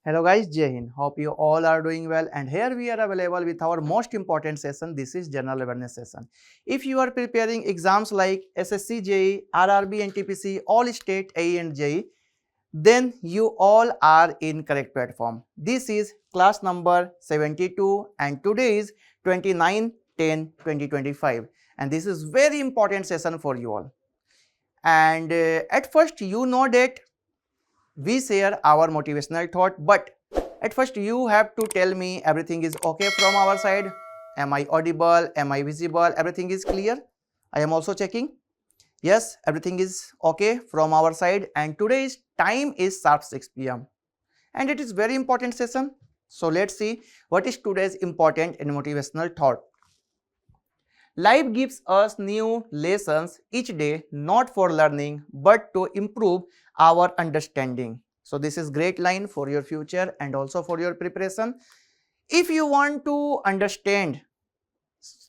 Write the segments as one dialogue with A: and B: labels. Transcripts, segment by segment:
A: Hello guys, Jai Hind. Hope you all are doing well, and here we are available with our most important session. This is general awareness session. If you are preparing exams like SSC JE, RRB NTPC, all state AE and JE, then you all are in correct platform. This is class number 72 and today is 29/10/2025, and this is very important session for you all. And at first you know that we share our motivational thought, but at first you have to tell me everything is okay from our side. Am I audible? Am I visible? Everything is clear? I am also checking. Yes, everything is okay from our side, and today's time is sharp 6 p.m. and it is very important session. So let's see what is today's important and motivational thought. Life gives us new lessons each day, not for learning but to improve our understanding. So this is great line for your future and also for your preparation. If you want to understand,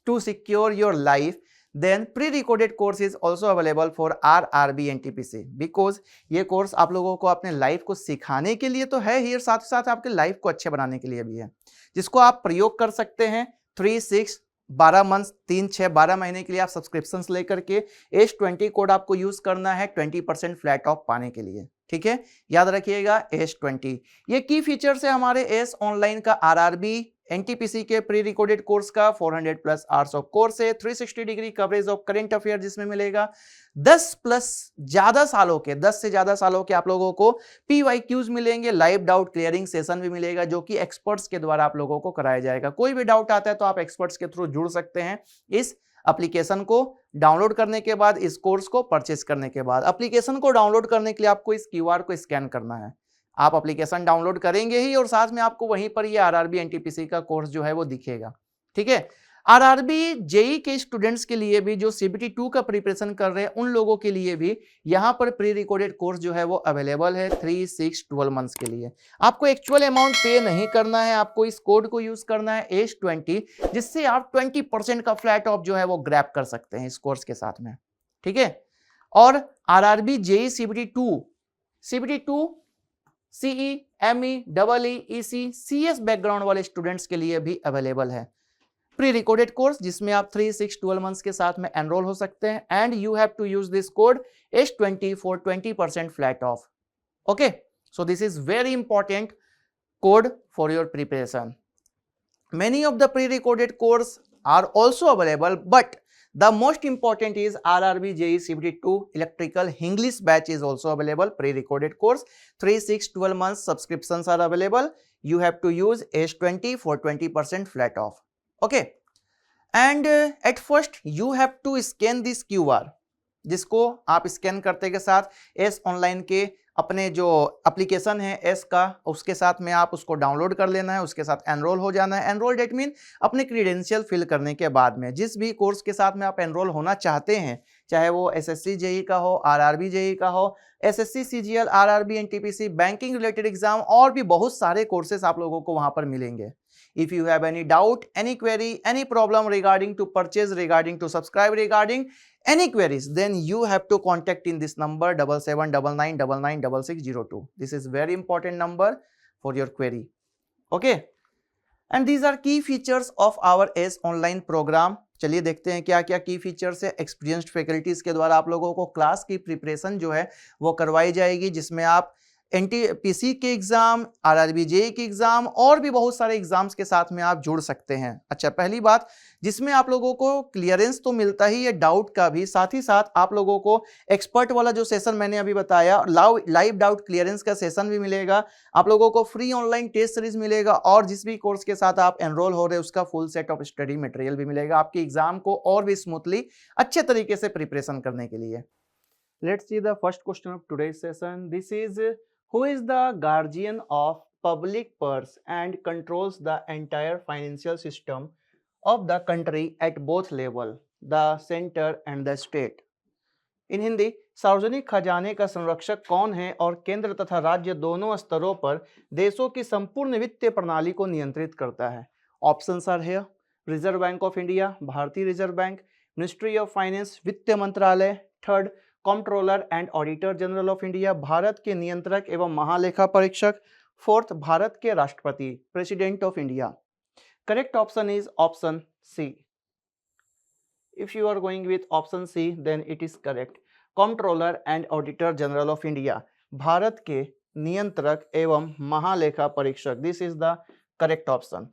A: to secure your life, then pre-recorded course is also available for RRB NTPC, because ये course आप लोगों को अपने life को सिखाने के लिए तो है ही और साथ ही साथ आपके लाइफ को अच्छे बनाने के लिए भी है, जिसको आप प्रयोग कर सकते हैं 3, 6, 12 मंथ 3, 6, 12 महीने के लिए आप सब्सक्रिप्शंस लेकर के S20 कोड आपको यूज करना है 20% फ्लैट ऑफ पाने के लिए। ठीक है, याद रखिएगा S20। ये की फीचर्स है हमारे एस ऑनलाइन का RRB NTPC के प्री रिकॉर्डेड कोर्स का। 400+ आवर्स ऑफ कोर्स है, 360 degree coverage of current affair जिसमें मिलेगा 10 से ज्यादा सालों के आप लोगों को PYQs मिलेंगे, लाइव डाउट क्लियरिंग सेशन भी मिलेगा जो कि एक्सपर्ट्स के द्वारा आप लोगों को कराया जाएगा। कोई भी डाउट आता है तो आप एक्सपर्ट्स के थ्रू जुड़ सकते हैं। इस एप्लीकेशन को डाउनलोड करने के बाद, इस कोर्स को परचेस करने के बाद, एप्लीकेशन को डाउनलोड करने के लिए आपको इस QR को स्कैन करना है। आप एप्लीकेशन डाउनलोड करेंगे ही और साथ में आपको वहीं पर ये RRB NTPC का कोर्स जो है वो दिखेगा। ठीक है, RRB JE के स्टूडेंट्स के लिए भी जो CBT 2 का प्रिपरेशन कर रहे हैं उन लोगों के लिए भी यहाँ पर प्री रिकॉर्डेड कोर्स जो है वो अवेलेबल है 3, 6, 12 मंथ्स के लिए। आपको एक्चुअल अमाउंट पे नहीं करना है, आपको इस कोड को यूज करना है S20, जिससे आप 20% का फ्लैट ऑफ जो है वो ग्रैब कर सकते हैं इस कोर्स के साथ में। ठीक है, और RRB JE CBT 2 CE, ME, EE, EC, CS background वाले स्टूडेंट्स के लिए भी अवेलेबल है प्री रिकॉर्डेड कोर्स, जिसमें आप 3, 6, 12 मंथ्स के साथ में एनरोल हो सकते हैं। And you have to use this code S20 for 20% flat off. Okay, so this is very important code for your preparation. Many of the pre-recorded course are also available, but the most important is RRB JE CBT 2 electrical English batch is also available, pre-recorded course. 3, 6, 12 months subscriptions are available. You have to use S20 for 20% flat off. Okay, and at first you have to scan this QR, जिसको आप scan करते के साथ S online के अपने जो application है S का, उसके साथ में आप उसको डाउनलोड कर लेना है, उसके साथ एनरोल हो जाना है। एनरोल डेट मीन अपने क्रीडेंशियल फिल करने के बाद में जिस भी कोर्स के साथ में आप एनरोल होना चाहते हैं, चाहे वो SSC JE का हो, RRB JE का हो, SSC CGL, RRB NTPC, banking related exam और भी बहुत सारे कोर्सेस आप लोगों को वहां पर मिलेंगे। If you have any doubt, any query, any problem regarding to purchase, regarding to subscribe, regarding any queries, then you have to contact in this number 7799996602. This is very important number for your query. Okay, and these are key features of our S online program. चलिए देखते हैं क्या क्या की features है। Experienced faculties के द्वारा आप लोगों को क्लास की प्रिपरेशन जो है वो करवाई जाएगी, जिसमें आप NTPC के एग्जाम, RRB JE के एग्जाम और भी बहुत सारे एग्जाम्स के साथ में आप जुड़ सकते हैं। अच्छा, पहली बात जिसमें आप लोगों को क्लियरेंस तो मिलता ही है डाउट का भी, साथ ही साथ आप लोगों को एक्सपर्ट वाला जो सेशन मैंने अभी बताया, लाइव डाउट क्लियरेंस का सेशन भी मिलेगा। आप लोगों को फ्री ऑनलाइन टेस्ट सीरीज मिलेगा और जिस भी कोर्स के साथ आप एनरोल हो रहे हैं उसका full set of study material भी मिलेगा आपके एग्जाम को और भी स्मूथली अच्छे तरीके से प्रिपरेशन करने के लिए। Let's see the first question of today's session. This is who is the guardian of public purse and controls the entire financial system of the country at both level, the center and the state? इन हिंदी, सार्वजनिक खजाने का संरक्षक कौन है और केंद्र तथा राज्य दोनों स्तरों पर देशों की संपूर्ण वित्तीय प्रणाली को नियंत्रित करता है? Options are here. Reserve bank of India, भारतीय reserve bank, ministry of finance, वित्त मंत्रालय। Third, controller and auditor general of India, Bharat के नियंत्रक एवं महालेखा परीक्षक। फोर्थ, भारत के राष्ट्रपति, president of India. Correct option is option C. If you are going with option C, then it is correct. Comptroller and Auditor General of India, Bharat के नियंत्रक एवं महालेखा परीक्षक. This is the correct option.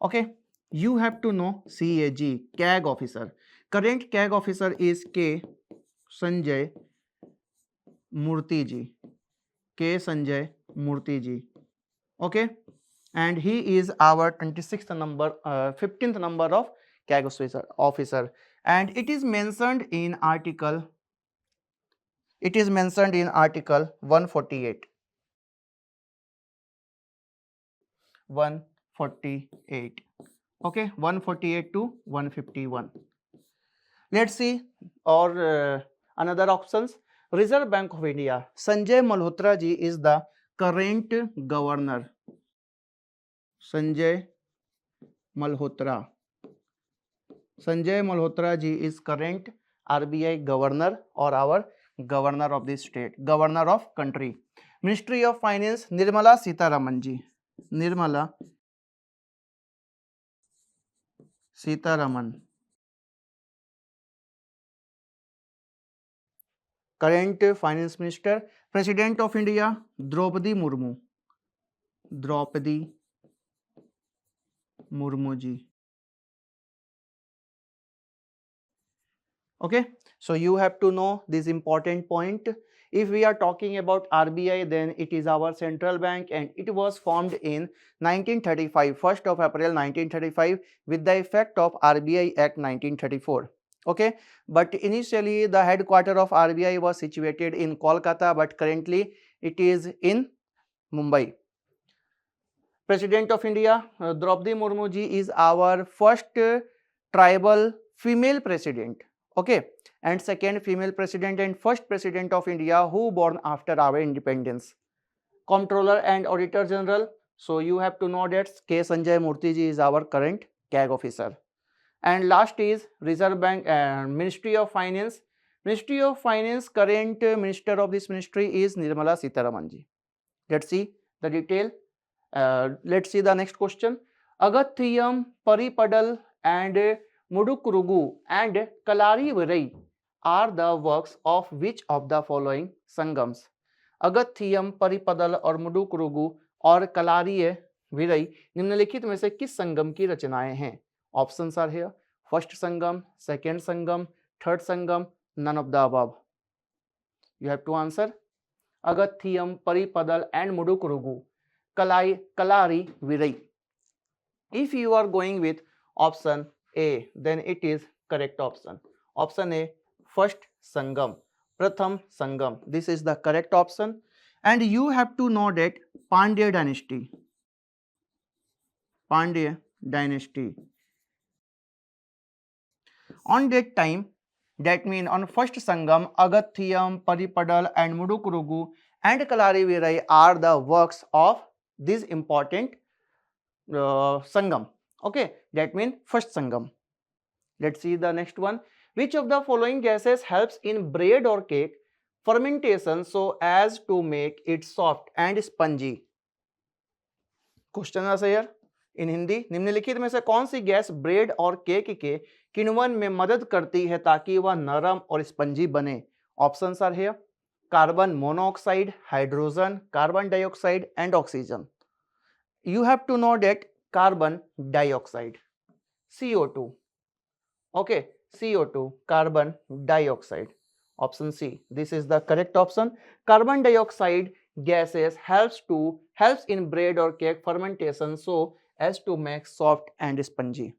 A: Okay, you have to know CAG, CAG officer. Current CAG officer is K. Sanjay Murthy ji. K. Sanjay Murthy ji. Okay, and he is our 26th number, 15th number of CAG officer, and it is mentioned in article. It is mentioned in article 148. 148. Okay, 148 to 151. Let's see or another options. Reserve Bank of India, Sanjay Malhotra ji is the current governor. Sanjay Malhotra. Sanjay Malhotra ji is current RBI governor or our governor of the state, governor of country. Ministry of Finance, Nirmala Sitharaman ji. Nirmala Sitharaman. Current Finance Minister. President of India, Draupadi Murmu. Draupadi Murmu ji. Okay, so you have to know this important point. If we are talking about RBI, then it is our central bank and it was formed in 1935, 1st of April 1935 with the effect of RBI Act 1934. Okay, but initially the headquarter of RBI was situated in Kolkata, but currently it is in Mumbai. President of India, Draupadi Murmu ji is our first tribal female president. Okay, and second female president and first president of India who born after our independence. Comptroller and Auditor General, so you have to know that K. Sanjay Murthy ji is our current CAG officer. And last is Reserve Bank and Ministry of Finance. Ministry of Finance, current minister of this ministry is Nirmala Sitharaman ji. Let's see the detail. Let's see the next question. Agathiyam, Paripadal and Mudukurugu and Kalari Virai are the works of which of the following Sangams? Agathiyam, Paripadal और मुडुकुरुगु और कलारीय विरई निम्नलिखित में से किस संगम की रचनाएं हैं? Options are here. First Sangam, second Sangam, third Sangam, none of the above. You have to answer. Agathiyam, Paripadal and Mudukurugu, Kalari Virai. If you are going with option A, then it is correct option. Option A, first Sangam, Pratham Sangam. This is the correct option. And you have to know that Pandya dynasty. Pandya dynasty. On that time, that means on first Sangam, Agathiyam, Paripadal and Mudukurugu and Kalari Virai are the works of this important Sangam. Okay, that means first Sangam. Let's see the next one. Which of the following gases helps in bread or cake fermentation so as to make it soft and spongy? Question is here in Hindi. निम्नलिखित में से कौन सी gas bread और cake के किण्वन में मदद करती है ताकि वह नरम और स्पंजी बने? Options are here. Carbon monoxide, hydrogen, carbon dioxide and oxygen. You have to know that carbon dioxide, CO2. Okay, CO2, carbon dioxide. Option C. This is the correct option. Carbon dioxide gases helps in bread or cake fermentation so as to make soft and spongy.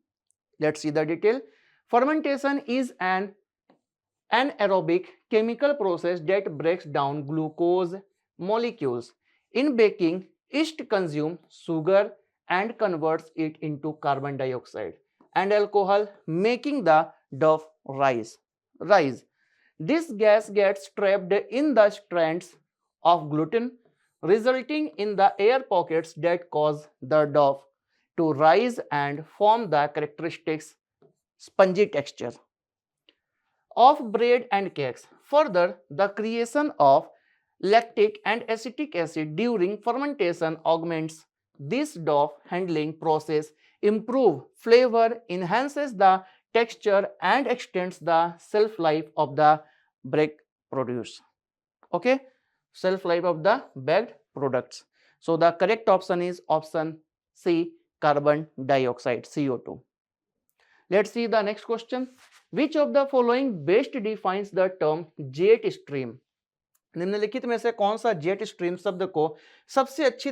A: Let's see the detail. Fermentation is an anaerobic chemical process that breaks down glucose molecules. In baking, yeast consumes sugar and converts it into carbon dioxide and alcohol, making the dough rise. This gas gets trapped in the strands of gluten, resulting in the air pockets that cause the dough to rise and form the characteristic spongy texture of bread and cakes. Further, the creation of lactic and acetic acid during fermentation augments this dough handling process, improve flavor, enhances the texture and extends the shelf life of the baked produce. Okay, shelf life of the baked products. So the correct option is option C, carbon dioxide, CO2. Let's see the next question. Which of the following best defines the term jet stream? निम्नलिखित में से कौन सा jet stream शब्द को सबसे अच्छी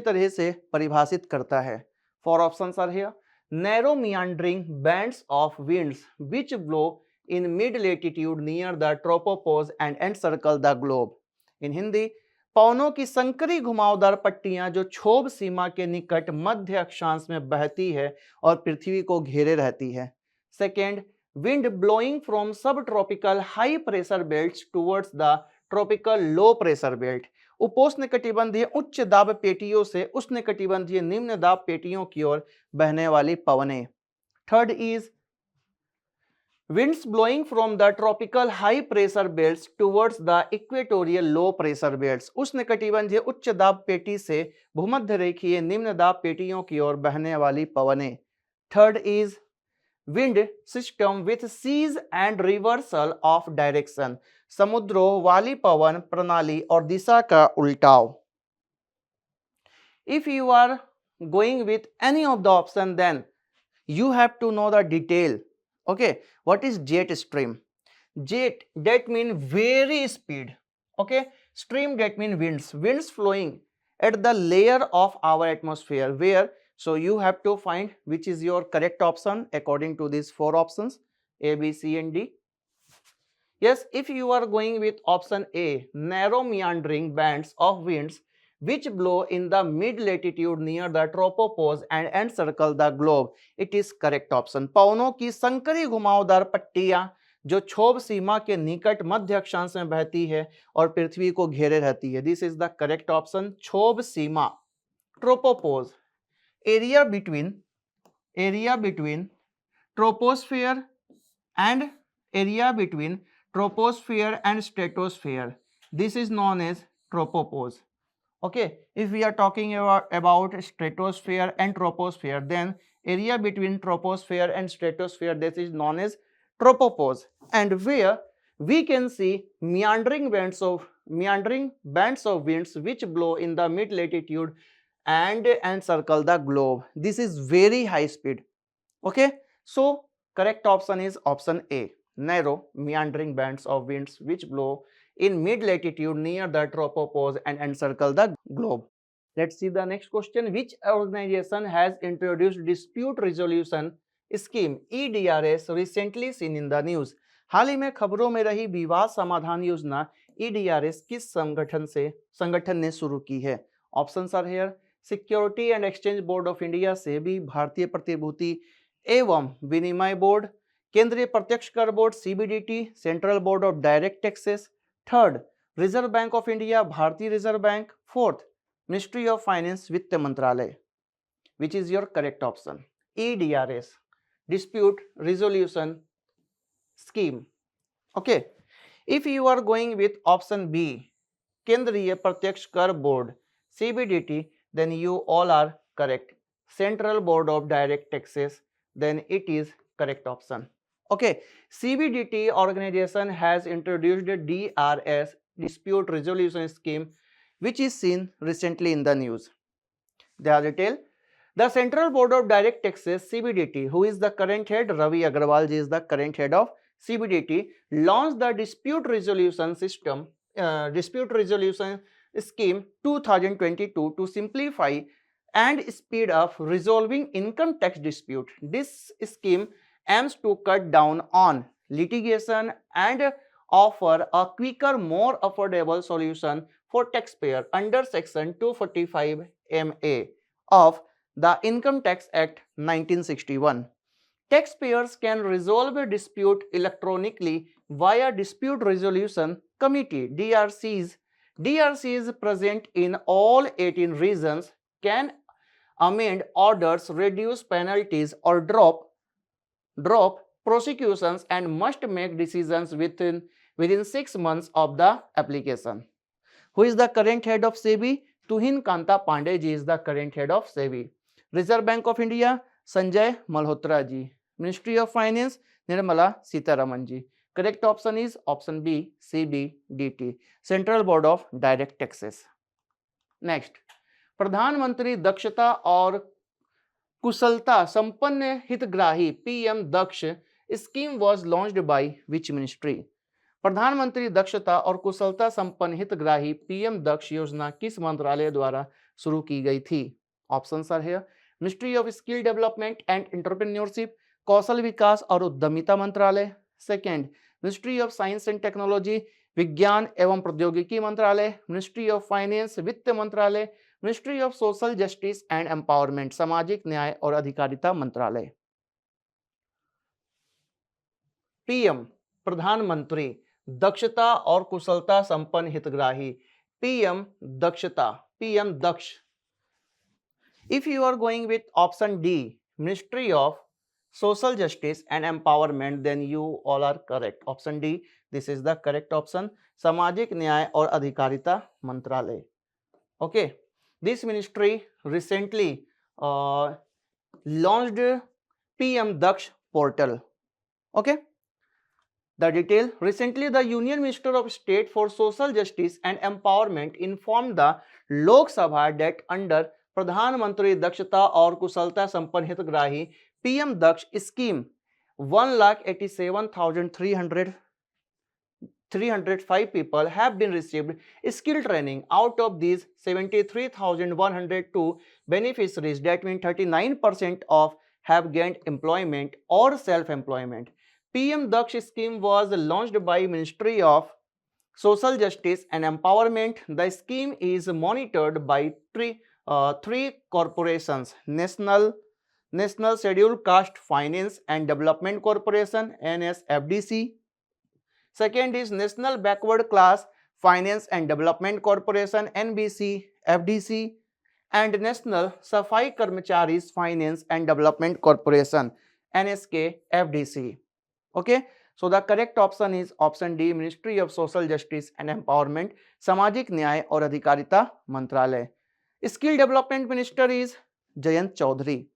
A: तरह से परिभाषित करता है? Four options are here. Narrow meandering bands of winds which blow in mid latitude near the tropopause and encircle the globe. In Hindi, पवनों की संकरी घुमावदार पट्टियां जो क्षोभ सीमा के निकट मध्य अक्षांश में बहती है और पृथ्वी को घेरे रहती है. Second, wind blowing from subtropical high pressure belts towards the tropical low pressure belt. उपोष्णकटिबंधीय उच्च दाब पेटियों से उष्णकटिबंधीय निम्न दाब पेटियों की ओर बहने वाली पवनें. Third is winds blowing from the tropical high pressure belts towards the equatorial low pressure belts. उष्णकटिबंधीय उच्च दाब पेटी से भूमध्य रेखीय निम्न दाब पेटियों की ओर बहने वाली पवनें. Third is wind system with seas and reversal of direction. समुद्रों वाली पवन प्रणाली और दिशा का उल्टाव. If you are going with any of the option, then you have to know the detail. Okay, what is jet stream? Jet, that mean very speed. Okay, stream, that mean winds flowing at the layer of our atmosphere. Where? So you have to find which is your correct option according to these four options A, B, C and D. Yes, if you are going with option A, narrow meandering bands of winds which blow in the mid latitude near the tropopause and encircle the globe, it is correct option. पवनों की संकरी घुमावदार पट्टियां जो क्षोभ सीमा के निकट मध्य अक्षांश में बहती है और पृथ्वी को घेरे रहती है. This is the correct option. क्षोभ सीमा, tropopause, area between troposphere and stratosphere. This is known as tropopause. Okay, if we are talking about stratosphere and troposphere, then area between troposphere and stratosphere, this is known as tropopause. And where we can see meandering bands of winds which blow in the mid latitude and encircle the globe. This is very high speed. Okay, so correct option is option A, narrow meandering bands of winds which blow in mid latitude near the tropopause and encircle the globe. Let's see the next question. Which organization has introduced dispute resolution scheme EDRS recently seen in the news? हाल ही में खबरों में रही विवाद समाधान योजना EDRS किस संगठन ने शुरू की है? Options are here. Security and exchange board of India SEBI, भारतीय प्रतिभूति एवं विनिमय बोर्ड, केंद्रीय प्रत्यक्ष कर board CBDT, central board of direct taxes. Third, reserve bank of India, भारतीय reserve bank. Fourth, ministry of finance, वित्त मंत्रालय. Which is your correct option? EDRS, dispute resolution scheme. Okay, if you are going with option B, केंद्रीय प्रत्यक्ष कर board CBDT, then you all are correct. Central Board of Direct Taxes, then it is correct option. Okay, CBDT organization has introduced a DRS, dispute resolution scheme, which is seen recently in the news. The detail: the Central Board of Direct Taxes CBDT, who is the current head, Ravi Agrawal ji is the current head of CBDT, launched the dispute resolution scheme 2022 to simplify and speed up resolving income tax dispute. This scheme aims to cut down on litigation and offer a quicker, more affordable solution for taxpayer under section 245MA of the Income Tax Act 1961. Taxpayers can resolve a dispute electronically via Dispute Resolution Committee DRCs. DRCs present in all 18 regions can amend orders, reduce penalties or drop prosecutions and must make decisions within 6 months of the application. Who is the current head of SEBI? Tuhin Kanta Pandey ji is the current head of SEBI. Reserve Bank of India, Sanjay Malhotra ji. Ministry of Finance, Nirmala Sitharaman ji. Correct option is option B, CBDT, Central Board of Direct Taxes. Next, प्रधानमंत्री दक्षता और कुशलता संपन्न हितग्राही PM Daksh scheme was launched by which ministry? प्रधानमंत्री दक्षता और कुशलता संपन्न हितग्राही पीएम दक्ष योजना किस मंत्रालय द्वारा शुरू की गई थी? ऑप्शन सर है ministry of skill development and entrepreneurship, कौशल विकास और उद्यमिता मंत्रालय। Second, ministry of science and technology, विज्ञान एवं प्रौद्योगिकी मंत्रालय। मिनिस्ट्री ऑफ फाइनेंस, वित्त मंत्रालय। Ministry of social justice and empowerment, सामाजिक न्याय और अधिकारिता मंत्रालय। पीएम प्रधानमंत्री दक्षता और कुशलता संपन्न हितग्राही, PM Dakshta, PM Daksh. If you are going with option D, Ministry of Social Justice and Empowerment, then you all are correct. Option D, this is the correct option. सामाजिक न्याय और अधिकारिता मंत्रालय. Okay, this ministry recently launched PM Daksh portal. Okay, the detail. Recently, the Union Minister of State for Social Justice and Empowerment informed the Lok Sabha that under प्रधानमंत्री दक्षता और कुशलता संपन्न हितग्राही PM Daksh scheme 1,87,305 people have been received skill training. Out of these, 73,102 beneficiaries, that means 39% of have gained employment or self-employment. PM Daksh scheme was launched by Ministry of Social Justice and Empowerment. The scheme is monitored by three corporations: National Scheduled Caste Finance and Development Corporation (NSFDC). Second is National Backward Class Finance and Development Corporation (NBC-FDC), and National Safai Karmacharis Finance and Development Corporation (NSK-FDC). Okay, so the correct option is option D, Ministry of Social Justice and Empowerment, सामाजिक न्याय और अधिकारिता मंत्रालय. Skill Development Minister is Jayant Chaudhary.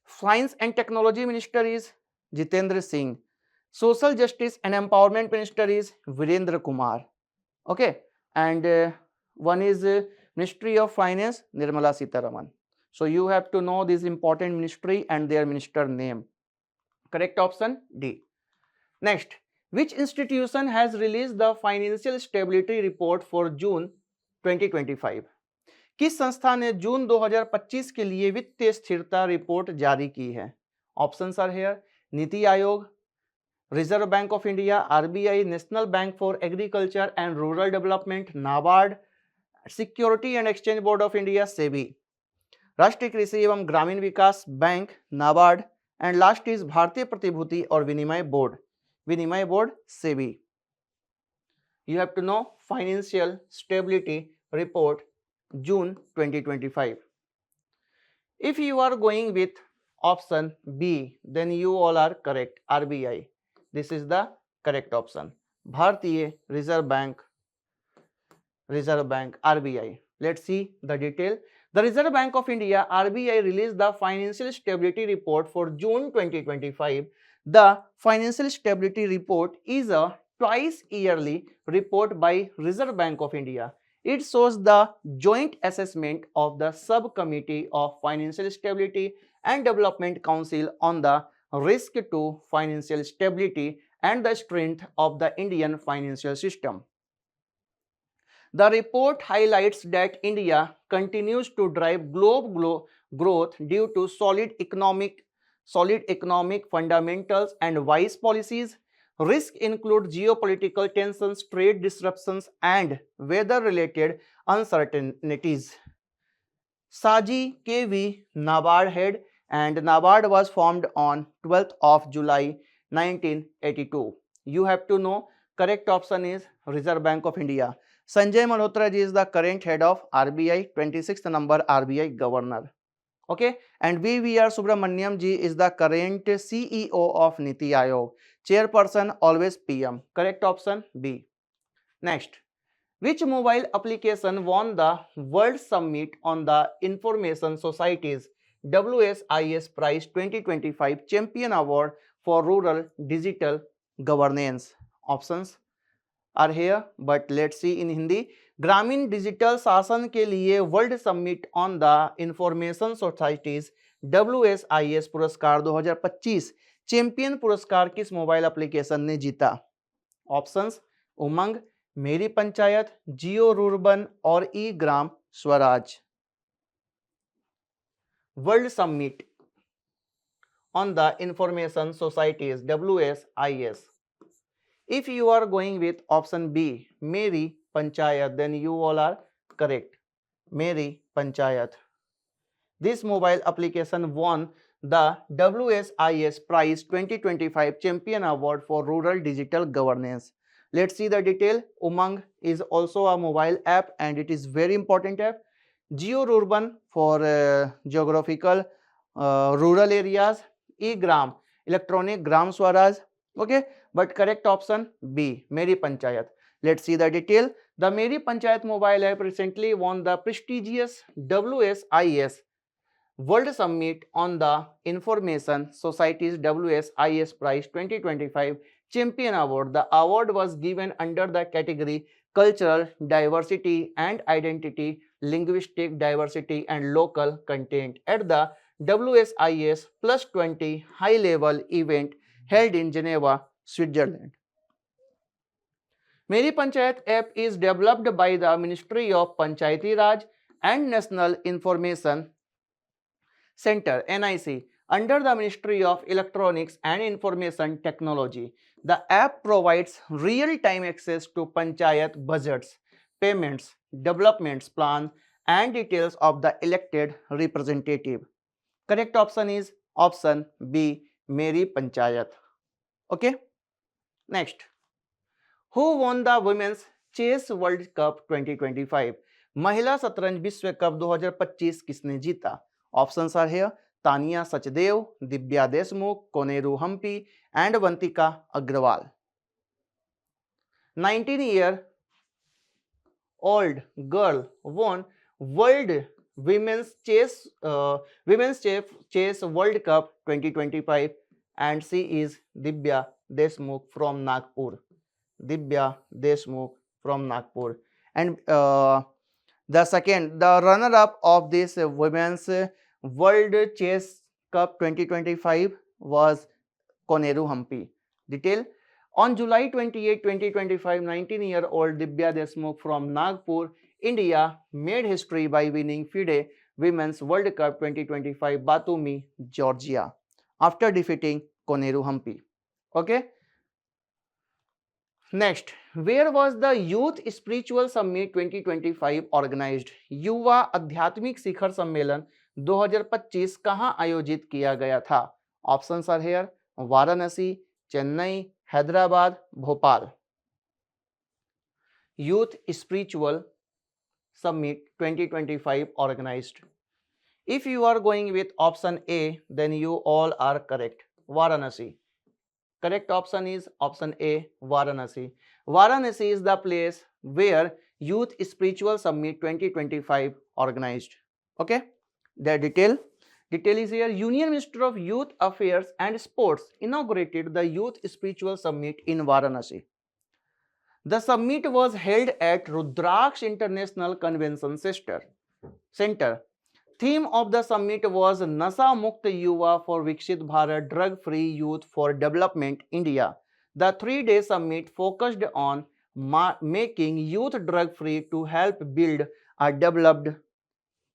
A: Science and Technology Minister is Jitendra Singh. Social Justice and Empowerment Minister is Virendra Kumar. Okay, and one is Ministry of Finance, Nirmala Sitharaman. So you have to know this important ministry and their minister name. Correct option D. Next, which institution has released the Financial Stability Report for June 2025? किस संस्था ने जून 2025 के लिए वित्तीय स्थिरता report जारी की है? Options are here: NITI Aayog, reserve bank of India, RBI, national bank for agriculture and rural development, NABARD, security and exchange board of India, SEBI, राष्ट्रीय कृषि एवं ग्रामीण विकास bank, NABARD, and last is भारतीय प्रतिभूति और विनिमय board, SEBI. You have to know Financial Stability Report June 2025. If you are going with option B, then you all are correct. RBI. This is the correct option. Bharatiya Reserve Bank, RBI. Let's see the detail. The Reserve Bank of India, RBI, released the Financial Stability Report for June 2025. The Financial Stability Report is a twice yearly report by Reserve Bank of India. It shows the joint assessment of the Subcommittee of Financial Stability and Development Council on the risk to financial stability and the strength of the Indian financial system. The report highlights that India continues to drive global growth due to solid economic fundamentals and wise policies. Risks include geopolitical tensions, trade disruptions, and weather-related uncertainties. Saji K.V. NABARD head, and NABARD was formed on 12th of July 1982. You have to know correct option is Reserve Bank of India. Sanjay Malhotra ji is the current head of RBI, 26th number RBI governor. Okay, and V.V.R. Subramaniam ji is the current CEO of Niti Aayog. Chairperson always PM. Correct option B. Next, which mobile application won the World Summit on the Information Society's WSIS Prize 2025 Champion Award for Rural Digital Governance? Options are here, but let's see in Hindi. ग्रामीण digital शासन के लिए world summit on the information societies WSIS पुरस्कार 2025 champion पुरस्कार किस mobile application ने जीता? Options उमंग, मेरी पंचायत, जियो रूरबन और e Gram Swaraj. World summit on the Information Societies WSIS. If you are going with option B, Meri Panchayat, then you all are correct. Meri Panchayat. This mobile application won the WSIS Prize 2025 Champion Award for Rural Digital Governance. Let's see the detail. Umang is also a mobile app and it is very important app. Geo Urban for geographical rural areas. E-Gram, electronic Gram Swaraj. Okay, but correct option B, Meri Panchayat. Let's see the detail. The Meri Panchayat mobile app recently won the prestigious WSIS World Summit on the Information Society's WSIS Prize 2025 Champion Award. The award was given under the category Cultural Diversity and Identity, Linguistic Diversity and Local Content at the WSIS Plus 20 high-level event held in Geneva, Switzerland. Meri Panchayat app is developed by the Ministry of Panchayati Raj and National Information Center (NIC) under the Ministry of Electronics and Information Technology. The app provides real-time access to Panchayat budgets, payments, development plans, and details of the elected representative. Correct option is option B, Meri Panchayat. Okay. Next, who won the Women's Chess World Cup 2025? महिला शतरंज विश्व cup 2025 किसने जीता? Options are here. Tania Sachdev, Divya Deshmukh, Koneru Hampi, and Vantika Agrawal. 19-year-old girl won World Women's Chess World Cup 2025, and she is Divya Deshmukh from Nagpur. Divya Deshmukh from Nagpur. And the runner-up of this Women's World Chess Cup 2025 was Koneru Hampi. Detail. On July 28, 2025, 19-year-old Divya Deshmukh from Nagpur, India made history by winning FIDE Women's World Cup 2025 Batumi, Georgia, after defeating Koneru Hampi. Okay. Next, where was the Youth Spiritual Summit 2025 organized? युवा आध्यात्मिक शिखर सम्मेलन 2025 कहां आयोजित किया गया था? Options are here. Varanasi, Chennai, Hyderabad, Bhopal. Youth Spiritual Summit 2025 organized. If you are going with option A, then you all are correct. Varanasi. Correct option is option A, Varanasi. Varanasi is the place where Youth Spiritual Summit 2025 organized. Okay. The detail is here. Union Minister of Youth Affairs and Sports inaugurated the Youth Spiritual Summit in Varanasi. The summit was held at Rudraksh International Convention Center. Theme of the summit was Nasha Mukt Yuva for Viksit Bharat, Drug Free Youth for Development, India. The 3-day summit focused on making youth drug free to help build a developed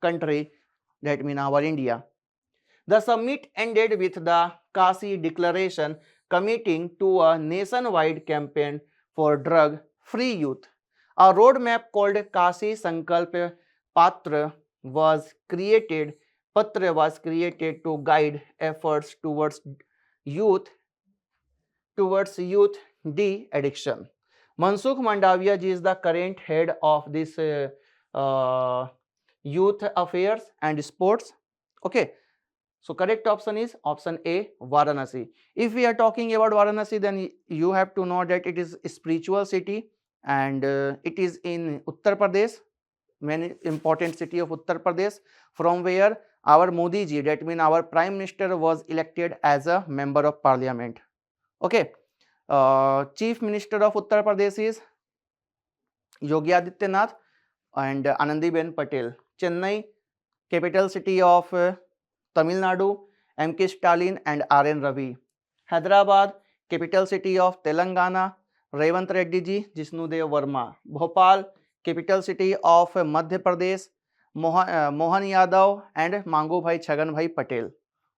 A: country, that means our India. The summit ended with the Kashi Declaration committing to a nationwide campaign for drug free youth. A roadmap called Kashi Sankalp Patra was created to guide efforts towards youth de-addiction. Mansukh Mandaviya ji is the current head of this youth affairs and sports. Okay. So correct option is option A, Varanasi. If we are talking about Varanasi, then you have to know that it is a spiritual city and it is in Uttar Pradesh, main important city of Uttar Pradesh, from where our Modi ji, that means our Prime Minister, was elected as a member of Parliament. Okay, Chief Minister of Uttar Pradesh is Yogi Adityanath and Anandiben Patel. Chennai, capital city of Tamil Nadu, M.K. Stalin and R.N. Ravi. Hyderabad, capital city of Telangana, Revant Reddy ji, Jishnudev Verma. Bhopal, capital city of Madhya Pradesh, Mohan Yadav and Mangu Bhai Chhagan Bhai Patel.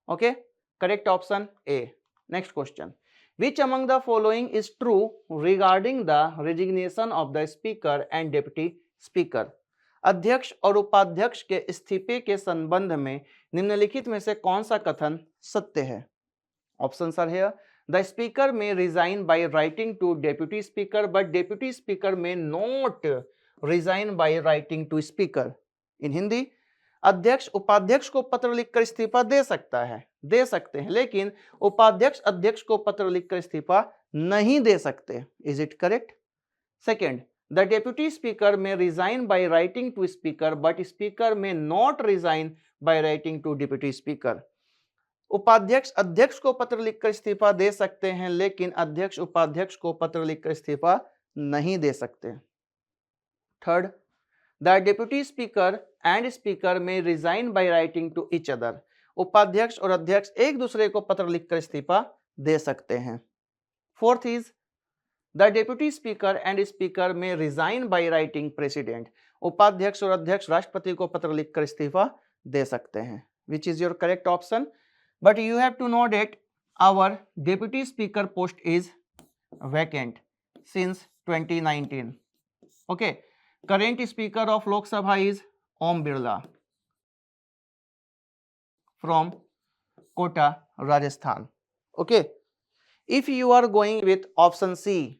A: Okay, correct option A. Next question. Which among the following is true regarding the resignation of the speaker and deputy speaker? अध्यक्ष और उपाध्यक्ष के इस्तीफे के संबंध में निम्नलिखित में से कौन सा कथन सत्य है? Options are here. The speaker may resign by writing to deputy speaker, but deputy speaker may not resign by writing to speaker. इन हिंदी, अध्यक्ष उपाध्यक्ष को पत्र लिखकर इस्तीफा दे सकता है, दे सकते हैं, लेकिन उपाध्यक्ष अध्यक्ष को पत्र लिखकर इस्तीफा नहीं दे सकते. Is it correct? Second, the deputy speaker may resign by writing to speaker, but speaker may not resign by writing to deputy speaker. उपाध्यक्ष अध्यक्ष को पत्र लिखकर इस्तीफा दे सकते हैं, लेकिन अध्यक्ष उपाध्यक्ष को पत्र लिखकर इस्तीफा नहीं दे सकते. Third, the deputy speaker and speaker may resign by writing to each other. उपाध्यक्ष और अध्यक्ष एक दूसरे को पत्र लिखकर इस्तीफा दे सकते हैं. Fourth is The deputy speaker and speaker may resign by writing president. उपाध्यक्ष और अध्यक्ष राष्ट्रपति को पत्र लिखकर इस्तीफा दे सकते हैं. Which is your correct option? But you have to know that our deputy speaker post is vacant since 2019. Okay. Current speaker of Lok Sabha is Om Birla from Kota, Rajasthan. Okay. If you are going with option C,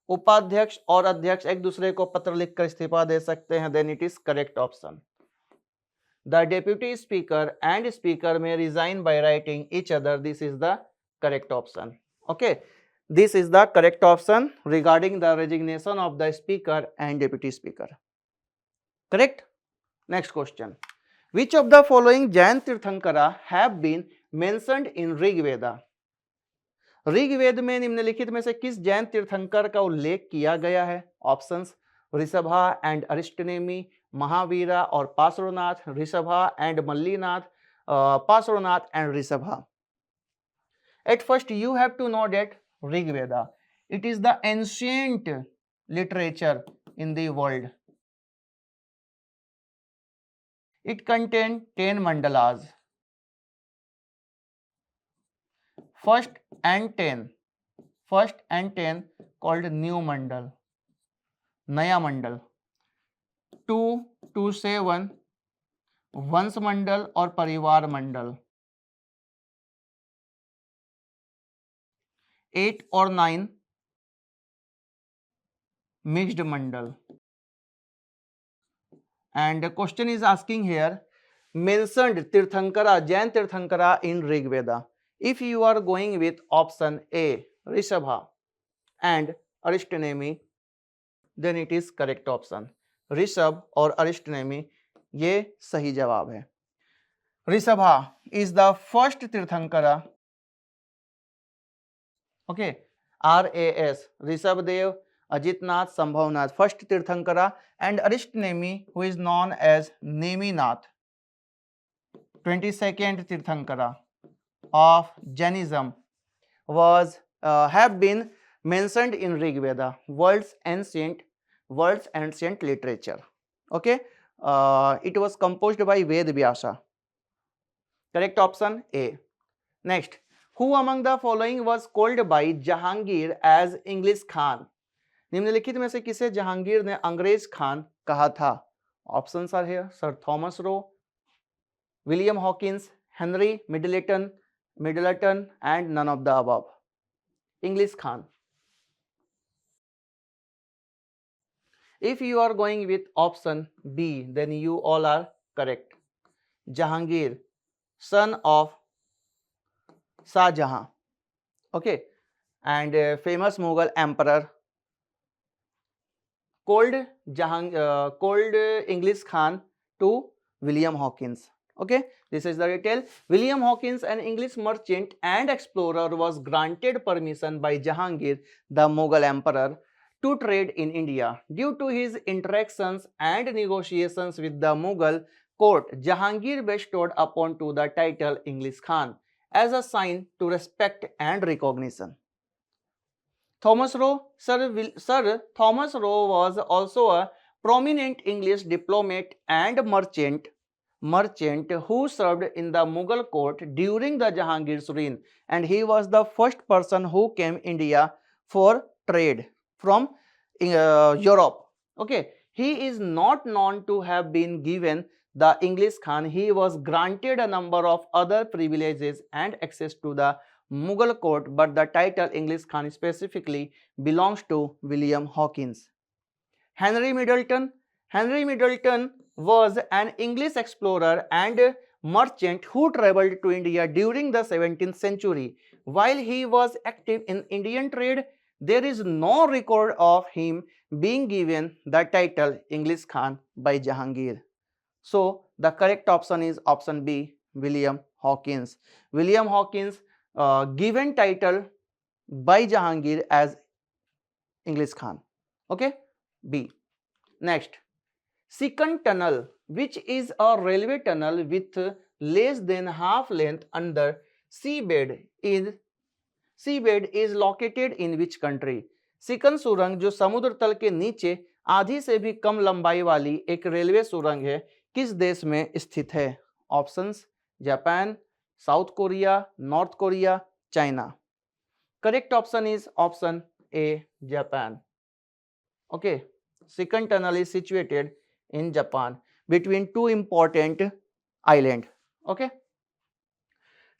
A: उपाध्यक्ष और अध्यक्ष एक दूसरे को पत्र लिखकर इस्तीफा दे सकते हैं, then it is correct option. The deputy speaker and speaker may resign by writing each other. This is the correct option. Okay, this is the correct option regarding the resignation of the speaker and deputy speaker. Correct? Next question. Which of the following Jain Tirthankara have been mentioned in Rig Veda? Rigveda में निम्नलिखित में से किस जैन तीर्थंकर का उल्लेख किया गया है? ऑप्शंस: ऋषभा एंड अरिष्टनेमी, महावीरा और Parshvanath, Rishabha and Mallinath, Parshvanath and Rishabha. At first you have to know that Rig Veda, it is the ancient literature in the world. It contains 10 mandalas. First and 10 called new mandal, नया मंडल. 2 to 7 वंश मंडल और परिवार मंडल. 8 और 9 mixed mandal. And the question is asking here, mentioned Tirthankara, Jain Tirthankara in Rig Veda. If you are going with option A, Rishabha and Aristonemi, then it is correct option. Rishabh और अरिष्टनेमी ये सही जवाब है. ऋषभा is the first tirthankara. Okay, RAS, Rishabhdev, Ajitnath, Sambhavnath, first tirthankara, and Aristonemi, who is known as Neminath, 22nd tirthankara of Jainism, was have been mentioned in Rig Veda, world's ancient literature. Okay, it was composed by Ved Vyasa. Correct option A. Next, who among the following was called by Jahangir as English Khan? निम्नलिखित में से किसे जहांगीर ने अंग्रेज खान कहा था? Options are here: Sir Thomas Roe, William Hawkins, Henry Middleton, and none of the above. English Khan. If you are going with option B, then you all are correct. Jahangir, son of Shah Jahan. Okay, and famous Mughal emperor called English Khan to William Hawkins. Okay, this is the detail. William Hawkins, an English merchant and explorer, was granted permission by Jahangir, the Mughal emperor, to trade in India. Due to his interactions and negotiations with the Mughal court, Jahangir bestowed upon to the title English Khan as a sign to respect and recognition. Thomas Roe, Sir Thomas Roe was also a prominent English diplomat and merchant who served in the Mughal court during the Jahangir's reign, and he was the first person who came India for trade from Europe. Okay, he is not known to have been given the English Khan. He was granted a number of other privileges and access to the Mughal court, but the title English Khan specifically belongs to William Hawkins. Henry Middleton. Henry Middleton was an English explorer and merchant who traveled to India during the 17th century. While he was active in Indian trade, there is no record of him being given the title English Khan by Jahangir. So the correct option is option B, William Hawkins. William Hawkins given title by Jahangir as English Khan. Okay, B. Next, Sikkan Tunnel, which is a railway tunnel with less than half length under seabed is located in which country? सिकन सुरंग जो समुद्र तल के नीचे आधी से भी कम लंबाई वाली एक रेलवे सुरंग है, किस देश में स्थित है? Options: Japan, south Korea, north Korea, China. Correct option is option A, Japan. Okay, Sikkan Tunnel is situated in Japan between two important islands. Okay,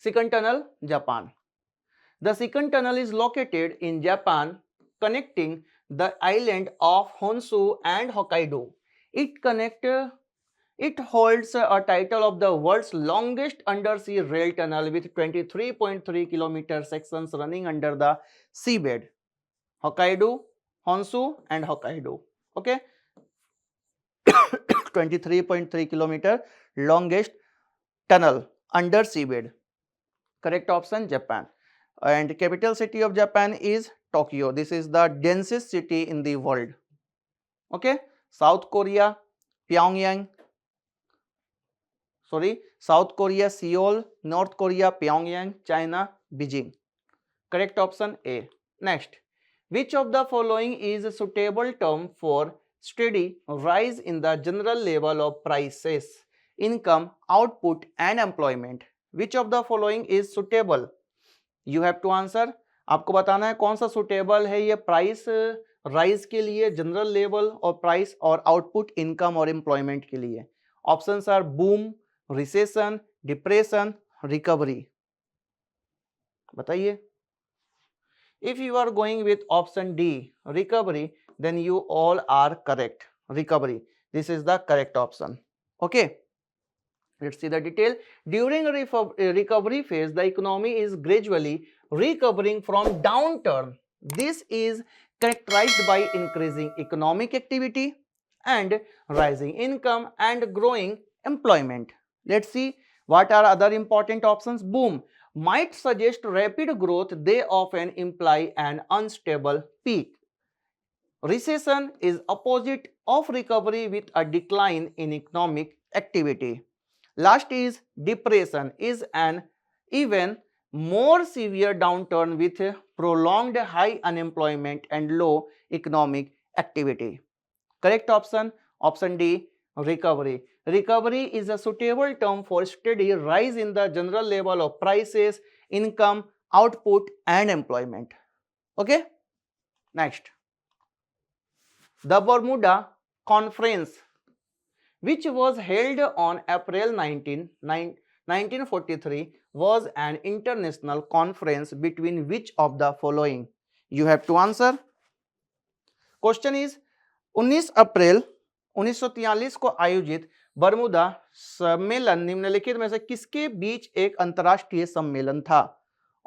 A: Sikkan Tunnel, Japan. The Sikkan Tunnel is located in Japan, connecting the island of Honshu and Hokkaido. It holds a title of the world's longest undersea rail tunnel with 23.3 kilometer sections running under the seabed. Hokkaido, Honshu and Hokkaido. Okay, 23.3 kilometer longest tunnel under seabed. Correct option, Japan. And capital city of Japan is Tokyo. This is the densest city in the world. Okay, South Korea, Seoul, North Korea, Pyongyang, China, Beijing. Correct option A. Next, which of the following is a suitable term for steady rise in the general level of prices, income, output and employment? Which of the following is suitable? You have to answer. आपको बताना है कौन सा suitable है ये price rise के लिए, general level और प्राइस, और आउटपुट, इनकम और एम्प्लॉयमेंट के लिए. Options are boom, recession, depression, recovery. बताइए. If you are going with option D, recovery, then you all are correct. Recovery. This is the correct option. Okay. Let's see the detail. During a recovery phase, the economy is gradually recovering from downturn. This is characterized by increasing economic activity and rising income and growing employment. Let's see what are other important options. Boom might suggest rapid growth. They often imply an unstable peak. Recession is opposite of recovery with a decline in economic activity. Last is depression, is an even more severe downturn with prolonged high unemployment and low economic activity. Correct option, option D, recovery. Recovery is a suitable term for steady rise in the general level of prices, income, output and employment. Okay. Next, the Bermuda Conference, which was held on April 19, 1943, was an international conference between which of the following? You have to answer. Question is 19 अप्रैल 1943 को आयोजित बरमुदा सम्मेलन निम्नलिखित में से किसके बीच एक अंतरराष्ट्रीय सम्मेलन था?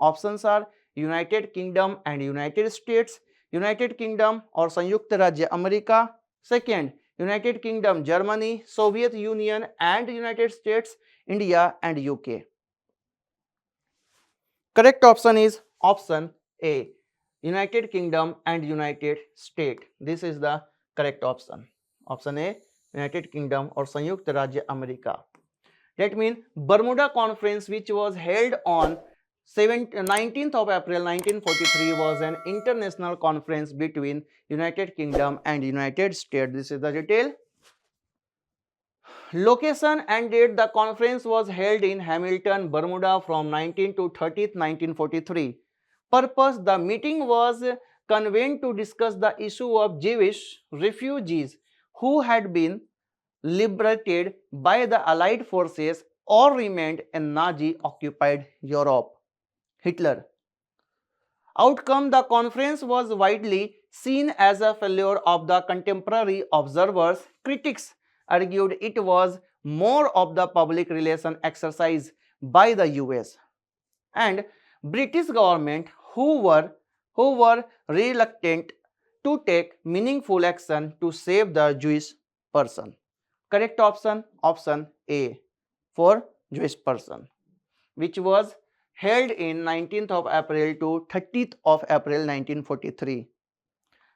A: Options are United Kingdom and United States, United Kingdom और संयुक्त राज्य America, second United Kingdom Germany, Soviet Union and United States, India and UK. Correct option is option A, United Kingdom and United States. This is the correct option. Option A, United Kingdom or संयुक्त राज्य America. That means Bermuda Conference, which was held on 19th of April 1943, was an international conference between United Kingdom and United States. This is the detail. Location and date: the conference was held in Hamilton, Bermuda from 19th to 30th 1943. Purpose: the meeting was convened to discuss the issue of Jewish refugees who had been liberated by the Allied forces or remained in Nazi-occupied Europe. Hitler. Outcome: the conference was widely seen as a failure of the contemporary observers. Critics argued it was more of the public relation exercise by the US and British government who were reluctant to take meaningful action to save the Jewish person. Correct option, option A for Jewish person, which was held in 19th of April to 30th of April 1943.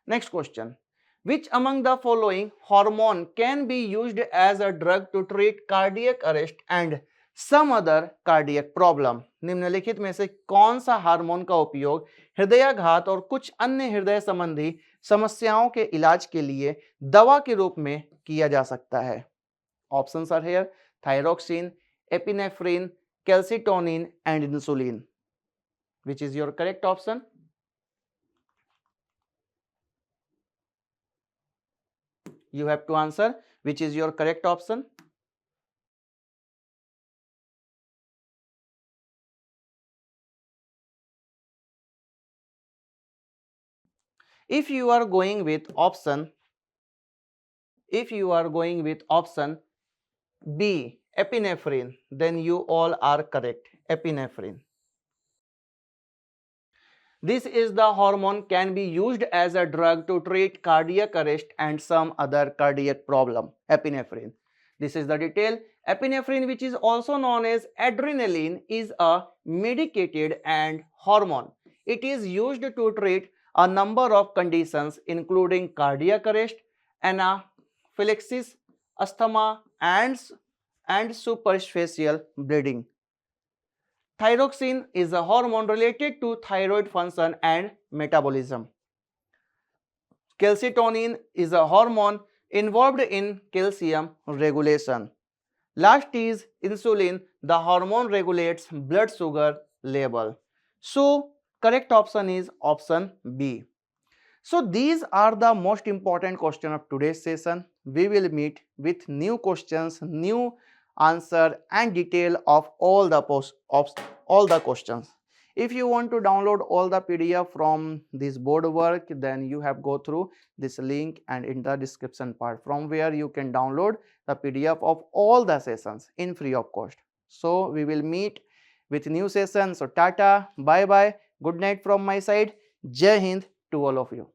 A: Next question. Which among the following hormone can be used as a drug to treat cardiac arrest and some other cardiac problem? निम्नलिखित में से कौन सा hormone का उपयोग हृदयाघात और कुछ अन्य हृदय संबंधी समस्याओं के इलाज के लिए दवा के रूप में किया जा सकता है? Options are here: thyroxine, epinephrine, calcitonin and insulin. Which is your correct option? You have to answer which is your correct option. If you are going with option B, epinephrine, then you all are correct. Epinephrine. This is the hormone can be used as a drug to treat cardiac arrest and some other cardiac problem. Epinephrine. This is the detail. Epinephrine, which is also known as adrenaline, is a medicated and hormone. It is used to treat a number of conditions including cardiac arrest, anaphylaxis, asthma and superficial bleeding. Thyroxine is a hormone related to thyroid function and metabolism. Calcitonin is a hormone involved in calcium regulation. Last is insulin. The hormone regulates blood sugar level. So, correct option is option B. So, these are the most important questions of today's session. We will meet with new questions, new answer and detail of all the questions. If you want to download all the PDF from this board work, then you have go through this link and in the description part, from where you can download the PDF of all the sessions in free of cost. So we will meet with new session. So tata, bye bye, good night from my side. Jai Hind to all of you.